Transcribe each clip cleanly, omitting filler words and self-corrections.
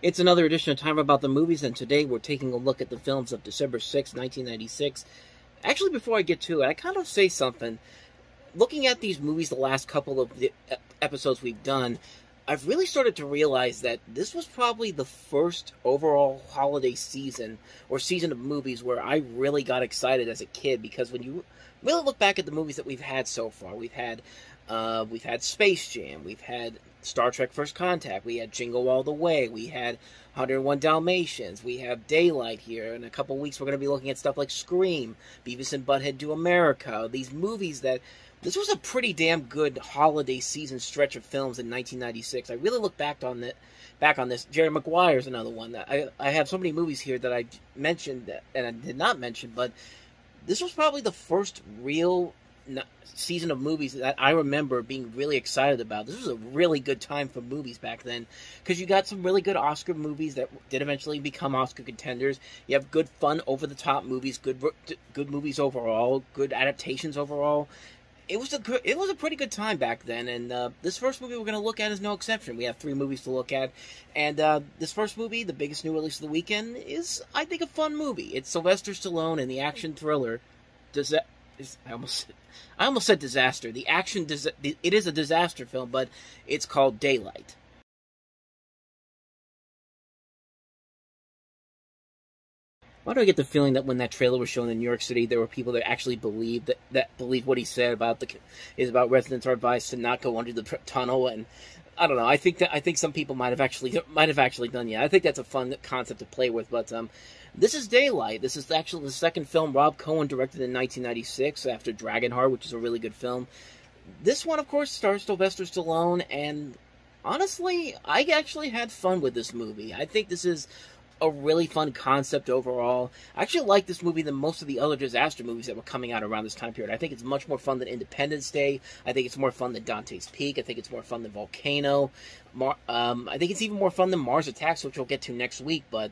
It's another edition of Time About the Movies, and today we're taking a look at the films of December 6, 1996. Actually, before I get to it, I kind of say something. Looking at these movies, the last couple of episodes we've done, I've really started to realize that this was probably the first overall holiday season, or season of movies, where I really got excited as a kid, because when you really look back at the movies that we've had so far, we've had Space Jam, we've had Star Trek First Contact, we had Jingle All the Way, we had 101 Dalmatians, we have Daylight here. In a couple weeks we're going to be looking at stuff like Scream, Beavis and Butthead Do America, these movies that... This was a pretty damn good holiday season stretch of films in 1996. I really look back on this. Jerry Maguire's another one. I have so many movies here that I mentioned and I did not mention, but this was probably the first real season of movies that I remember being really excited about. This was a really good time for movies back then, because you got some really good Oscar movies that did eventually become Oscar contenders. You have good, fun, over-the-top movies, good movies overall, good adaptations overall. It was a pretty good time back then, and this first movie we're going to look at is no exception. We have 3 movies to look at, and this first movie, the biggest new release of the weekend, is, I think, a fun movie. It's Sylvester Stallone in the action thriller. I almost said disaster. It is a disaster film, but it's called Daylight. Why do I get the feeling that when that trailer was shown in New York City, there were people that actually believed believed what he said about residents are advised to not go under the tunnel? And I don't know. I think some people might have actually done. Yeah, I think that's a fun concept to play with. But this is Daylight. This is actually the second film Rob Cohen directed in 1996 after Dragonheart, which is a really good film. This one, of course, stars Sylvester Stallone, and honestly, I actually had fun with this movie. I think this is a really fun concept overall. I actually like this movie than most of the other disaster movies that were coming out around this time period. I think it's much more fun than Independence Day. I think it's more fun than Dante's Peak. I think it's more fun than Volcano. I think it's even more fun than Mars Attacks, which we'll get to next week, but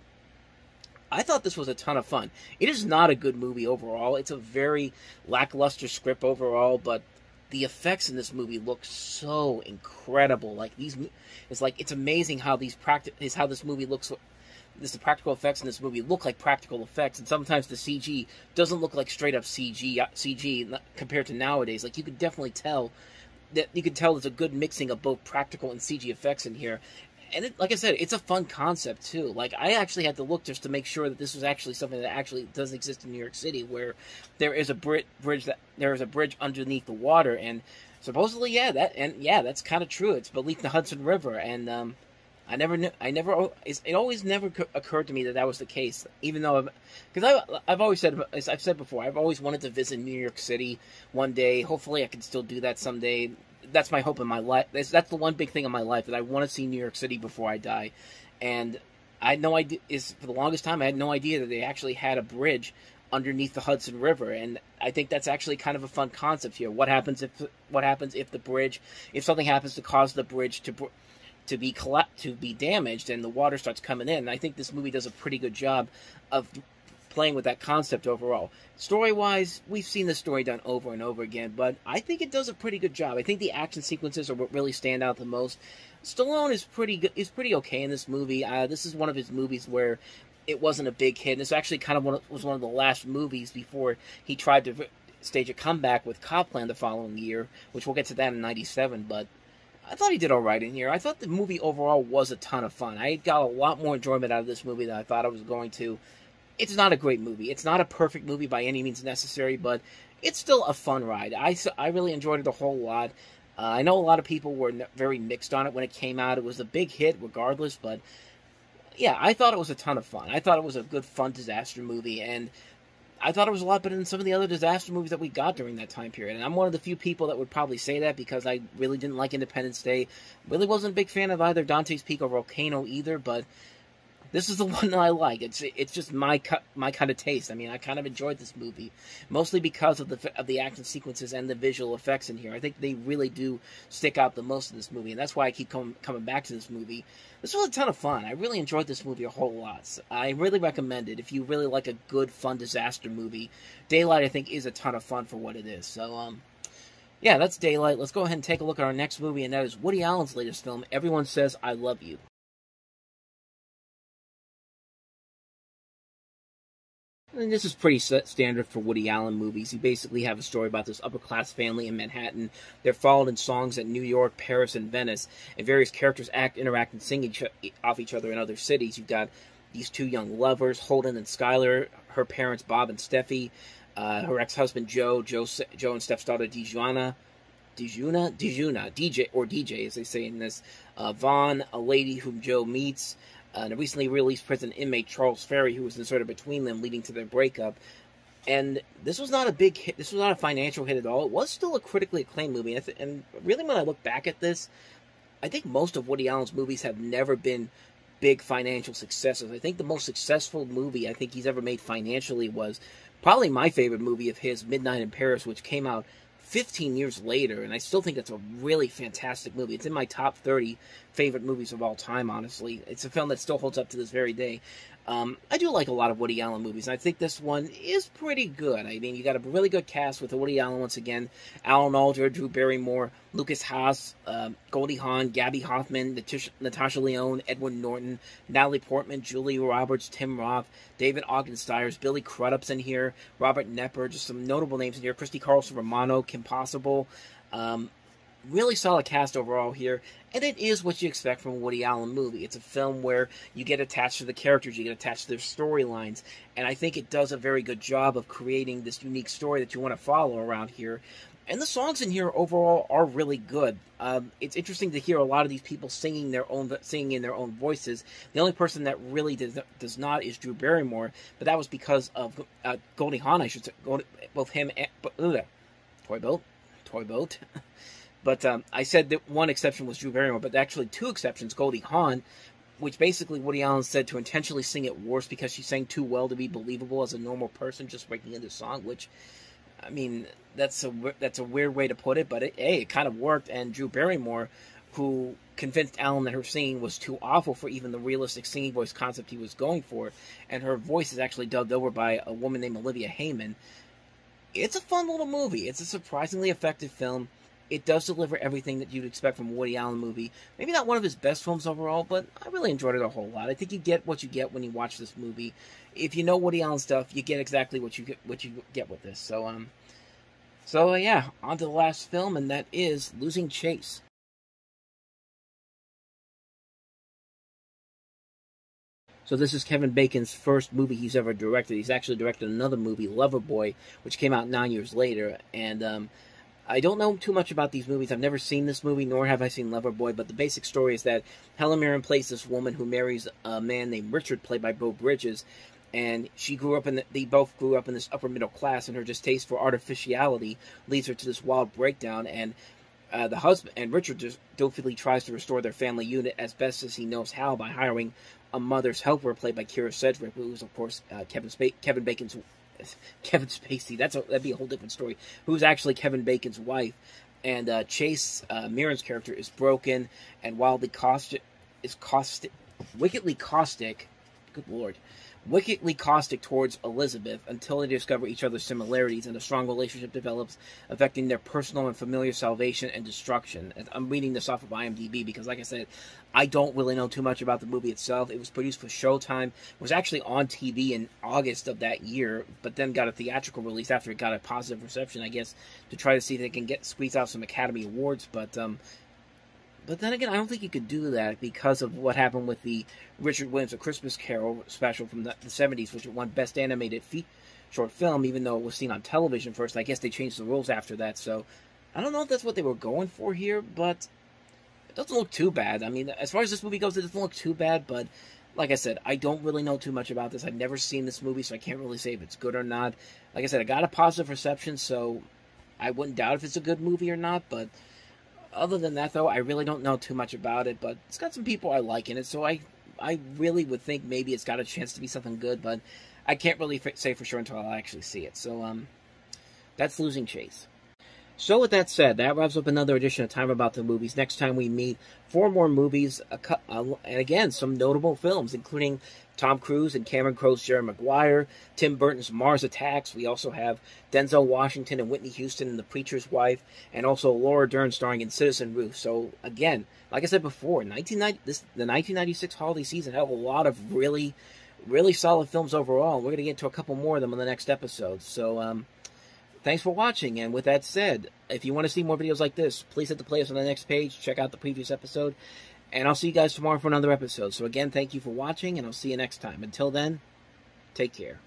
I thought this was a ton of fun. It is not a good movie overall. It's a very lackluster script overall, but the effects in this movie look so incredible. It's amazing how this movie looks. The practical effects in this movie look like practical effects, and sometimes the CG doesn't look like straight up CG compared to nowadays. Like, you could definitely tell there's a good mixing of both practical and CG effects in here. And like I said, it's a fun concept too. Like, I actually had to look just to make sure that this was actually something that actually does exist in New York City, where there is a bridge underneath the water, and supposedly, that's kind of true. It's beneath the Hudson River, and it always never occurred to me that was the case, even though, because I've always said, as I've said before, I've always wanted to visit New York City one day. Hopefully I can still do that someday. That's my hope in my life. That's the one big thing in my life, that I want to see New York City before I die. And I had no idea, for the longest time, I had no idea that they actually had a bridge underneath the Hudson River, and I think that's actually kind of a fun concept here. What happens if something happens to cause the bridge to be damaged and the water starts coming in? And I think this movie does a pretty good job of playing with that concept overall. Story-wise, we've seen this story done over and over again, but I think it does a pretty good job. I think the action sequences are what really stand out the most. Stallone is pretty okay in this movie. This is one of his movies where it wasn't a big hit. And it's actually kind of was one of the last movies before he tried to stage a comeback with Copland the following year, which we'll get to that in '97, but I thought he did alright in here. I thought the movie overall was a ton of fun. I got a lot more enjoyment out of this movie than I thought I was going to. It's not a great movie. It's not a perfect movie by any means necessary, but it's still a fun ride. I really enjoyed it a whole lot. I know a lot of people were very mixed on it when it came out. It was a big hit regardless, but yeah, I thought it was a ton of fun. I thought it was a good, fun disaster movie, and I thought it was a lot better than some of the other disaster movies that we got during that time period. And I'm one of the few people that would probably say that, because I really didn't like Independence Day. Really wasn't a big fan of either Dante's Peak or Volcano either, but this is the one that I like. It's just my kind of taste. I mean, I kind of enjoyed this movie, mostly because of the action sequences and the visual effects in here. I think they really do stick out the most in this movie, and that's why I keep coming back to this movie. This was a ton of fun. I really enjoyed this movie a whole lot. So I really recommend it if you really like a good, fun disaster movie. Daylight, I think, is a ton of fun for what it is. So, yeah, that's Daylight. Let's go ahead and take a look at our next movie, and that is Woody Allen's latest film, Everyone Says I Love You. And this is pretty standard for Woody Allen movies. You basically have a story about this upper-class family in Manhattan. They're followed in songs at New York, Paris, and Venice. And various characters act, interact, and sing off each other in other cities. You've got these two young lovers, Holden and Skylar, her parents, Bob and Steffi, her ex-husband, Joe and Steph's daughter, DJ, as they say in this, Vaughn, a lady whom Joe meets, and a recently released prison inmate, Charles Ferry, who was inserted between them, leading to their breakup. And this was not a big hit. This was not a financial hit at all. It was still a critically acclaimed movie. And really, when I look back at this, I think most of Woody Allen's movies have never been big financial successes. I think the most successful movie I think he's ever made financially was probably my favorite movie of his, Midnight in Paris, which came out 15 years later, and I still think that's a really fantastic movie. It's in my top 30 favorite movies of all time, honestly. It's a film that still holds up to this very day. I do like a lot of Woody Allen movies, and I think this one is pretty good. I mean, you got a really good cast with Woody Allen once again. Alan Alda, Drew Barrymore, Lucas Haas, Goldie Hawn, Gabby Hoffman, Natasha Lyonne, Edward Norton, Natalie Portman, Julia Roberts, Tim Roth, David Ogden Stiers, Billy Crudup's in here, Robert Knepper, just some notable names in here. Christy Carlson Romano, Kim Possible. Really solid cast overall here, and it is what you expect from a Woody Allen movie. It's a film where you get attached to the characters, you get attached to their storylines, and I think it does a very good job of creating this unique story that you want to follow around here. And the songs in here overall are really good. It's interesting to hear a lot of these people singing in their own voices. The only person that really does not is Drew Barrymore, but that was because of Goldie Hawn, I should say. Both him and Toy Boat. But I said that one exception was Drew Barrymore, but actually two exceptions. Goldie Hawn, which basically Woody Allen said to intentionally sing it worse because she sang too well to be believable as a normal person just breaking into song, which, I mean, that's a weird way to put it, but it kind of worked. And Drew Barrymore, who convinced Allen that her singing was too awful for even the realistic singing voice concept he was going for, and her voice is actually dubbed over by a woman named Olivia Hayman. It's a fun little movie. It's a surprisingly effective film. It does deliver everything that you'd expect from a Woody Allen movie. Maybe not one of his best films overall, but I really enjoyed it a whole lot. I think you get what you get when you watch this movie. If you know Woody Allen stuff, you get exactly what you get with this. So yeah, on to the last film, and that is Losing Chase. So this is Kevin Bacon's first movie he's ever directed. He's actually directed another movie, Loverboy, which came out 9 years later, and I don't know too much about these movies. I've never seen this movie, nor have I seen Loverboy, but the basic story is that Helen Mirren plays this woman who marries a man named Richard, played by Beau Bridges, and they both grew up in this upper middle class, and her distaste for artificiality leads her to this wild breakdown, and the husband and Richard just doubtfully tries to restore their family unit as best as he knows how by hiring a mother's helper, played by Kira Sedgwick, who is, of course, Kevin Bacon's Kevin Spacey. That'd be a whole different story. Who's actually Kevin Bacon's wife, and Chase Mirren's character is broken and wildly wickedly caustic. Good lord. Wickedly caustic towards Elizabeth until they discover each other's similarities, and a strong relationship develops, affecting their personal and familiar salvation and destruction. And I'm reading this off of IMDb because, like I said, I don't really know too much about the movie itself. It was produced for Showtime. It was actually on TV in August of that year, but then got a theatrical release after it got a positive reception, I guess, to try to see if they can squeeze out some Academy Awards. But then again, I don't think you could do that because of what happened with the Richard Williams A Christmas Carol special from the 70s, which won Best Animated Short Film, even though it was seen on television first. I guess they changed the rules after that, so I don't know if that's what they were going for here, but it doesn't look too bad. I mean, as far as this movie goes, it doesn't look too bad, but like I said, I don't really know too much about this. I've never seen this movie, so I can't really say if it's good or not. Like I said, I got a positive reception, so I wouldn't doubt if it's a good movie or not, but other than that, though, I really don't know too much about it, but it's got some people I like in it, so I really would think maybe it's got a chance to be something good, but I can't really say for sure until I actually see it. So, that's Losing Chase. So with that said, that wraps up another edition of Time About the Movies. Next time we meet, 4 more movies, and again, some notable films, including Tom Cruise and Cameron Crowe's Jerry Maguire, Tim Burton's Mars Attacks. We also have Denzel Washington and Whitney Houston in The Preacher's Wife, and also Laura Dern starring in Citizen Ruth. So again, like I said before, the 1996 holiday season had a lot of really, really solid films overall. We're going to get to a couple more of them in the next episode. So, thanks for watching, and with that said, if you want to see more videos like this, please hit the playlist on the next page, check out the previous episode, and I'll see you guys tomorrow for another episode. So again, thank you for watching, and I'll see you next time. Until then, take care.